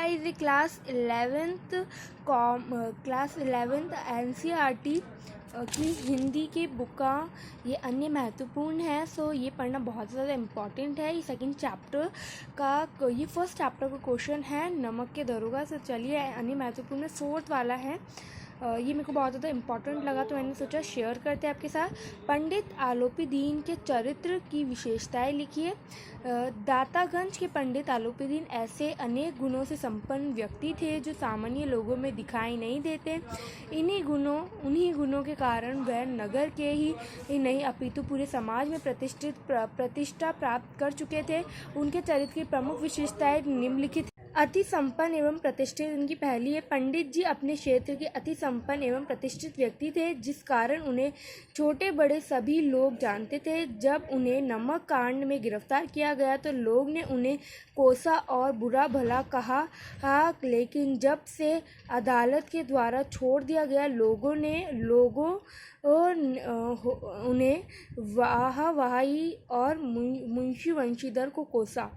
is a class 11th NCERT की हिंदी की बुका ये अन्य महत्वपूर्ण है। सो ये पढ़ना बहुत ज़्यादा इम्पॉर्टेंट है। ये सेकंड चैप्टर का ये फर्स्ट चैप्टर का क्वेश्चन है नमक के दरोगा। से चलिए अन्य महत्वपूर्ण में फोर्थ वाला है। ये मेरे को बहुत ज़्यादा इम्पॉर्टेंट लगा तो मैंने सोचा शेयर करते हैं आपके साथ। पंडित आलोपीदीन के चरित्र की विशेषताएं लिखिए। दातागंज के पंडित आलोपीदीन ऐसे अनेक गुणों से संपन्न व्यक्ति थे जो सामान्य लोगों में दिखाई नहीं देते। उन्हीं गुणों के कारण वह नगर के ही नहीं अपितु पूरे समाज में प्रतिष्ठा प्राप्त कर चुके थे। उनके चरित्र की प्रमुख विशेषताएं निम्नलिखित। अति संपन्न एवं प्रतिष्ठित। इनकी पहली है, पंडित जी अपने क्षेत्र के अति संपन्न एवं प्रतिष्ठित व्यक्ति थे, जिस कारण उन्हें छोटे बड़े सभी लोग जानते थे। जब उन्हें नमक कांड में गिरफ्तार किया गया तो लोग ने उन्हें कोसा और बुरा भला कहा, लेकिन जब से अदालत के द्वारा छोड़ दिया गया लोगों उन्हें वाही और मुंशी वंशीधर को कोसा।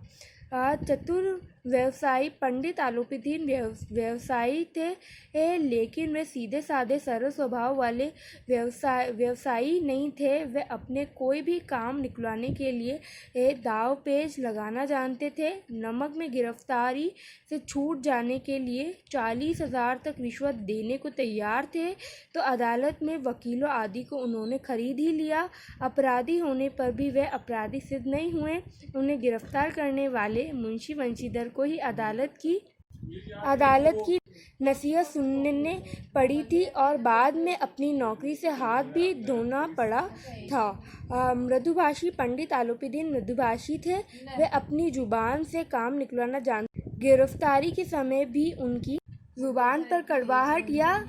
चतुर व्यवसायी। पंडित आलोपीदीन व्यवसायी थे, लेकिन वे सीधे साधे सरल स्वभाव वाले व्यवसायी नहीं थे। वे अपने कोई भी काम निकलवाने के लिए दाव पेच लगाना जानते थे। नमक में गिरफ्तारी से छूट जाने के लिए 40,000 तक रिश्वत देने को तैयार थे, तो अदालत में वकीलों आदि को उन्होंने खरीद ही लिया। अपराधी होने पर भी वे अपराधी सिद्ध नहीं हुए। उन्हें गिरफ्तार करने वाले मुंशी वंशीधर को ही अदालत की नसीहत सुनने पड़ी थी और बाद में अपनी नौकरी से हाथ भी धोना पड़ा था। मृदुभाषी। पंडित आलोपीदीन मृदुभाषी थे। वे अपनी जुबान से काम निकलवाना जानते। गिरफ्तारी के समय भी उनकी जुबान पर कड़वाहट या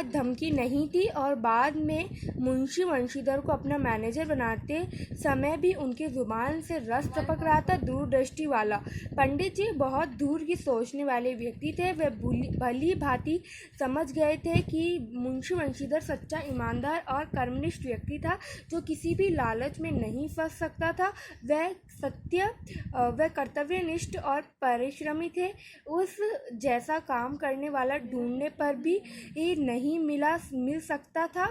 धमकी नहीं थी और बाद में मुंशी वंशीधर को अपना मैनेजर बनाते समय भी उनकी जुबान से रस टपक रहा था। दूरदृष्टि वाला। पंडित जी बहुत दूर की सोचने वाले व्यक्ति थे। वे भली भांति समझ गए थे कि मुंशी वंशीधर सच्चा, ईमानदार और कर्मनिष्ठ व्यक्ति था जो किसी भी लालच में नहीं फंस सकता था। वह कर्तव्यनिष्ठ और परिश्रमी थे। उस जैसा काम करने वाला ढूंढने पर भी नहीं मिल सकता था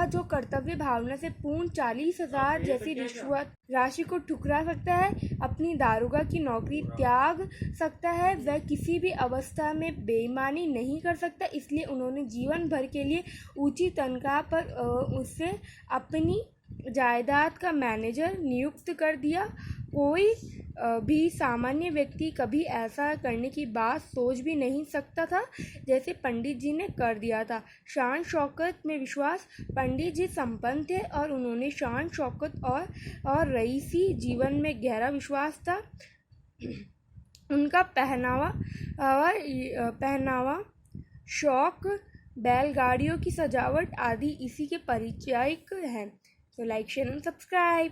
जो कर्तव्य भावना से पूर्ण 40,000 जैसी रिश्वत राशि को ठुकरा सकता है, अपनी दारोगा की नौकरी त्याग सकता है। वह किसी भी अवस्था में बेईमानी नहीं कर सकता, इसलिए उन्होंने जीवन भर के लिए ऊंची तनख्वाह पर उससे अपनी जायदाद का मैनेजर नियुक्त कर दिया। कोई भी सामान्य व्यक्ति कभी ऐसा करने की बात सोच भी नहीं सकता था जैसे पंडित जी ने कर दिया था। शान शौकत में विश्वास। पंडित जी संपन्न थे और उन्होंने शान शौकत और रईसी जीवन में गहरा विश्वास था। उनका पहनावा शौक, बैलगाड़ियों की सजावट आदि इसी के परिचायक हैं। तो लाइक, शेयर एंड सब्सक्राइब।